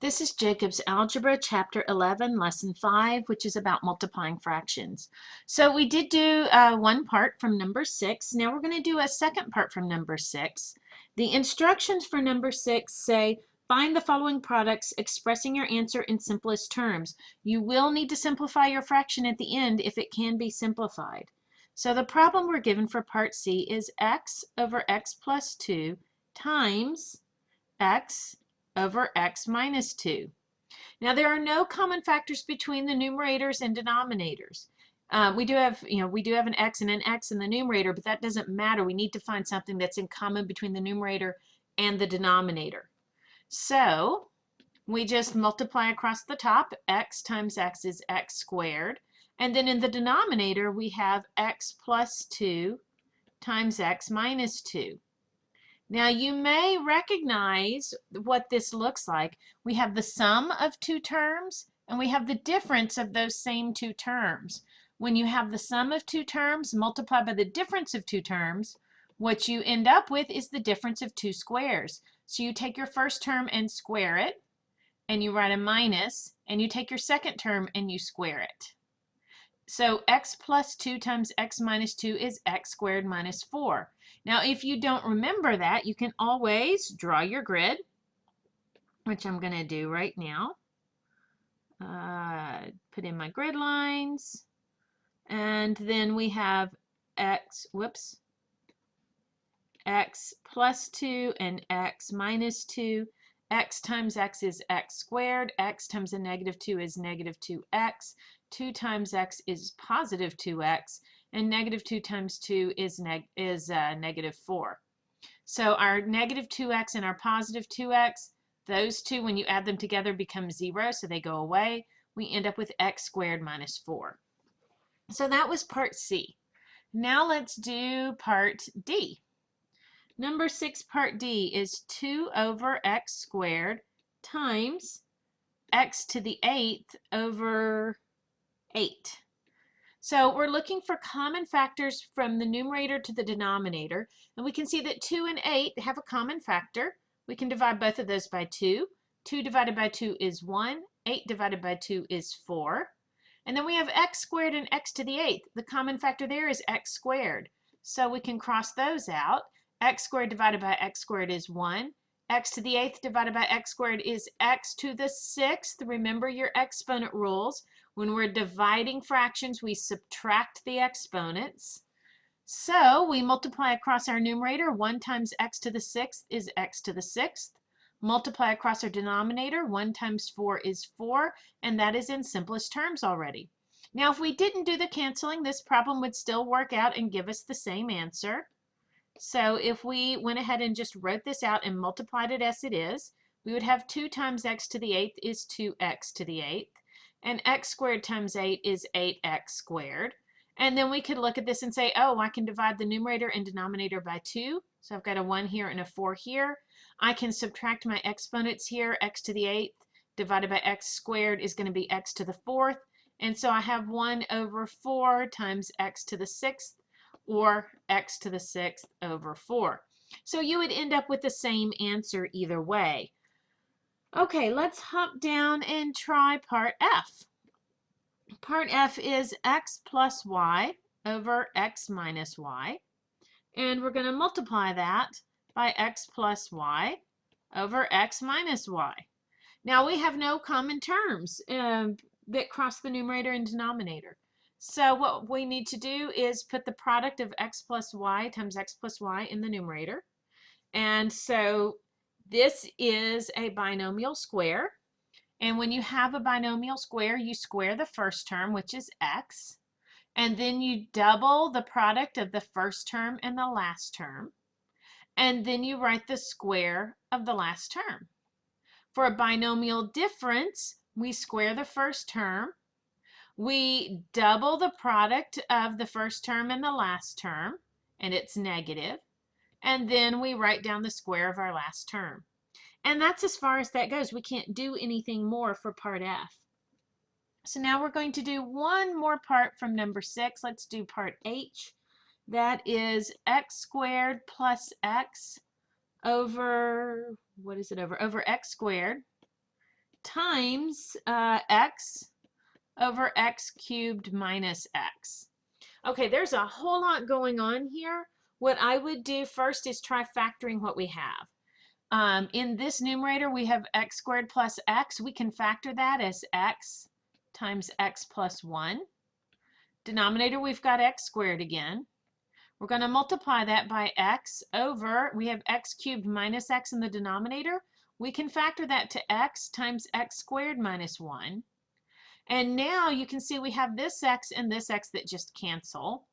This is Jacob's Algebra, Chapter 11, Lesson 5, which is about multiplying fractions. So we did do one part from number 6. Now we're going to do a second part from number 6. The instructions for number 6 say, find the following products expressing your answer in simplest terms. You will need to simplify your fraction at the end if it can be simplified. So the problem we're given for part C is x over x plus 2 times x over x minus 2. Now there are no common factors between the numerators and denominators. We do have an x and an x in the numerator, but that doesn't matter. We need to find something that's in common between the numerator and the denominator. So we just multiply across the top. X times x is x squared. And then in the denominator, we have x plus 2 times x minus 2. Now you may recognize what this looks like. We have the sum of two terms and we have the difference of those same two terms. When you have the sum of two terms multiplied by the difference of two terms, what you end up with is the difference of two squares. So you take your first term and square it, and you write a minus, and you take your second term and you square it. So x plus 2 times x minus 2 is x squared minus 4. Now, if you don't remember that, you can always draw your grid, which I'm going to do right now. Put in my grid lines. And then we have x plus 2 and x minus 2. X times x is x squared. X times a negative 2 is negative 2x. 2 times x is positive 2x. And negative 2 times 2 is negative 4. So our negative 2x and our positive 2x, those two, when you add them together, become 0, so they go away. We end up with x squared minus 4. So that was part C. Now let's do part D. Number 6, part D, is 2 over x squared times x to the 8th over 8. So we're looking for common factors from the numerator to the denominator, and we can see that 2 and 8 have a common factor. We can divide both of those by 2. 2 divided by 2 is 1. 8 divided by 2 is 4. And then we have x squared and x to the 8th. The common factor there is x squared. So we can cross those out. X squared divided by x squared is 1. X to the 8th divided by x squared is x to the 6th. Remember your exponent rules. When we're dividing fractions, we subtract the exponents. So we multiply across our numerator. 1 times x to the 6th is x to the 6th. Multiply across our denominator. 1 times 4 is 4, and that is in simplest terms already. Now, if we didn't do the canceling, this problem would still work out and give us the same answer. So if we went ahead and just wrote this out and multiplied it as it is, we would have 2 times x to the 8th is 2x to the 8th, and x squared times 8 is 8x squared. And then we could look at this and say, oh, I can divide the numerator and denominator by 2. So I've got a 1 here and a 4 here. I can subtract my exponents here. X to the 8th divided by x squared is going to be x to the 4th. And so I have 1 over 4 times x to the 6th, or x to the 6th over 4. So you would end up with the same answer either way. Okay, let's hop down and try part F. Part F is x plus y over x minus y. And we're going to multiply that by x plus y over x minus y. Now we have no common terms that cross the numerator and denominator. So what we need to do is put the product of x plus y times x plus y in the numerator. And so this is a binomial square. And when you have a binomial square, you square the first term, which is x. And then you double the product of the first term and the last term. And then you write the square of the last term. For a binomial difference, we square the first term. We double the product of the first term and the last term, and it's negative. And then we write down the square of our last term. And that's as far as that goes. We can't do anything more for part F. So now we're going to do one more part from number 6. Let's do part H. That is x squared plus x over, over x squared times x over x cubed minus x. Okay, there's a whole lot going on here. What I would do first is try factoring what we have. In this numerator, we have x squared plus x. We can factor that as x times x plus 1. Denominator, we've got x squared again. We're going to multiply that by x over, we have x cubed minus x in the denominator. We can factor that to x times x squared minus 1. And now you can see we have this x and this x that just cancel.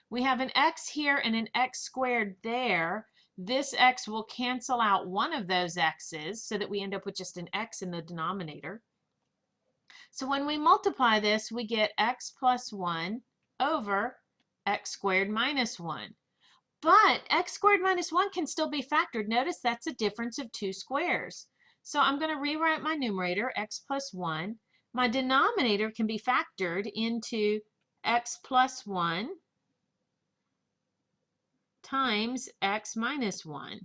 We have an x here and an x squared there. This x will cancel out one of those x's so that we end up with just an x in the denominator. So when we multiply this, we get x plus 1 over x squared minus 1. But x squared minus 1 can still be factored. Notice that's a difference of 2 squares. So I'm going to rewrite my numerator, x plus 1. My denominator can be factored into x plus 1 times x minus 1.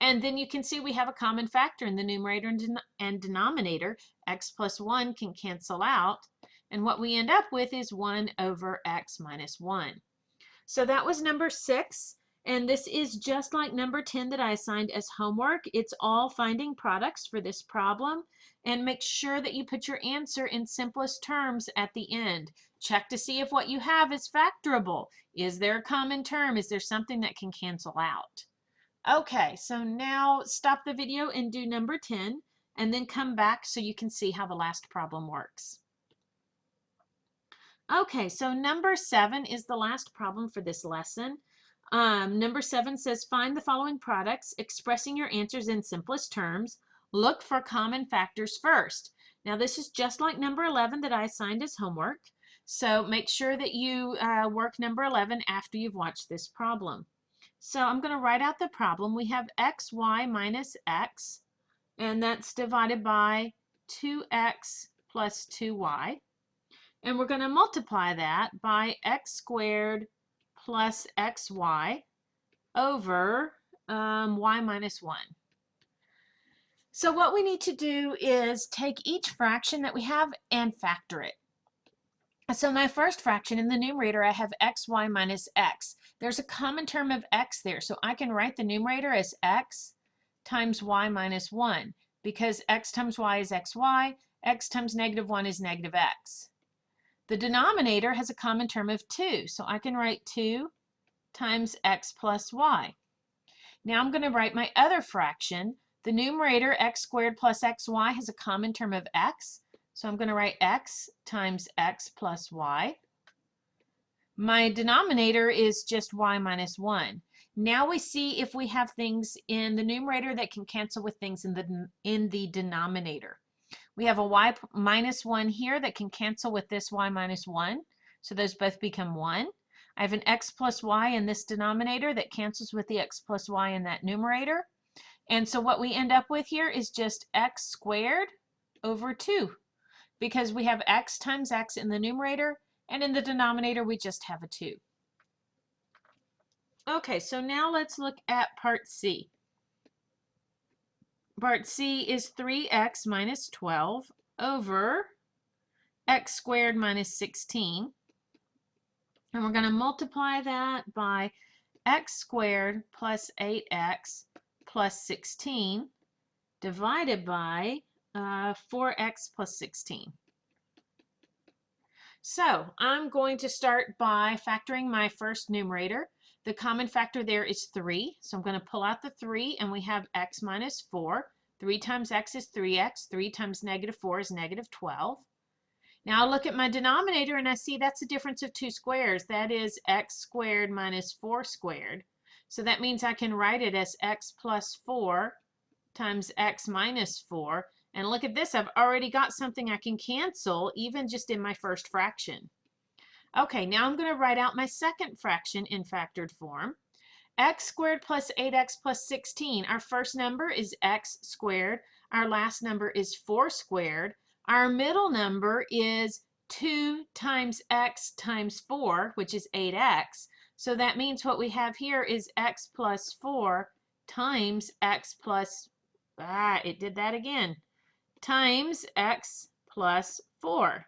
And then you can see we have a common factor in the numerator and denominator. X plus 1 can cancel out. And what we end up with is 1 over x minus 1. So that was number 6. And this is just like number 10 that I assigned as homework. It's all finding products for this problem. And make sure that you put your answer in simplest terms at the end. Check to see if what you have is factorable. Is there a common term? Is there something that can cancel out? Okay, so now stop the video and do number 10, and then come back so you can see how the last problem works. Okay, so number 7 is the last problem for this lesson. Number 7 says find the following products, expressing your answers in simplest terms. Look for common factors first. Now this is just like number 11 that I assigned as homework. So make sure that you work number 11 after you've watched this problem. So I'm going to write out the problem. We have xy minus x, and that's divided by 2x plus 2y. And we're going to multiply that by x squared plus xy over y minus 1. So what we need to do is take each fraction that we have and factor it. So my first fraction in the numerator, I have xy minus x. There's a common term of x there, so I can write the numerator as x times y minus 1, because x times y is xy, x times negative 1 is negative x. The denominator has a common term of 2, so I can write 2 times x plus y. Now I'm going to write my other fraction. The numerator, x squared plus xy, has a common term of x. So I'm going to write x times x plus y. My denominator is just y minus 1. Now we see if we have things in the numerator that can cancel with things in the denominator. We have a y minus 1 here that can cancel with this y minus 1. So those both become 1. I have an x plus y in this denominator that cancels with the x plus y in that numerator. And so what we end up with here is just x squared over 2. Because we have x times x in the numerator, and in the denominator we just have a 2. Okay, so now let's look at part C. Part C is 3x minus 12 over x squared minus 16. And we're going to multiply that by x squared plus 8x plus 16 divided by 4x plus 16. So I'm going to start by factoring my first numerator. The common factor there is 3. So I'm going to pull out the 3, and we have x minus 4. 3 times x is 3x. 3 times negative 4 is negative 12. Now I look at my denominator, and I see that's a difference of 2 squares. That is x squared minus 4 squared. So that means I can write it as x plus 4 times x minus 4. And look at this, I've already got something I can cancel even just in my first fraction. Okay, now I'm going to write out my second fraction in factored form. X squared plus 8x plus 16. Our first number is x squared. Our last number is 4 squared. Our middle number is 2 times x times 4, which is 8x. So that means what we have here is x plus 4 times x plus, it did that again. times x plus 4.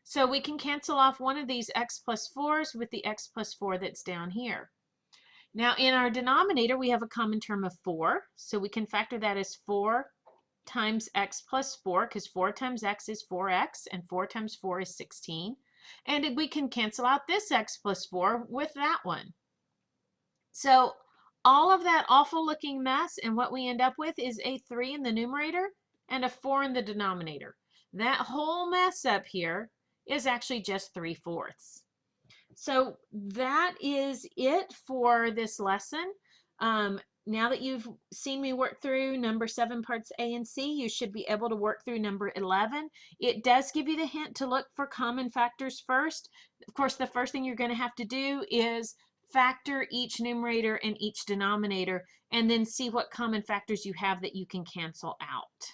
So we can cancel off one of these x plus 4s with the x plus 4 that's down here. Now in our denominator, we have a common term of 4, so we can factor that as 4 times x plus 4, because 4 times x is 4x, and 4 times 4 is 16. And we can cancel out this x plus 4 with that one. So all of that awful looking mess, and what we end up with is a 3 in the numerator and a 4 in the denominator. That whole mess up here is actually just 3/4. So that is it for this lesson. Now that you've seen me work through number 7 parts A and C, you should be able to work through number 11. It does give you the hint to look for common factors first. Of course, the first thing you're going to have to do is factor each numerator and each denominator, and then see what common factors you have that you can cancel out.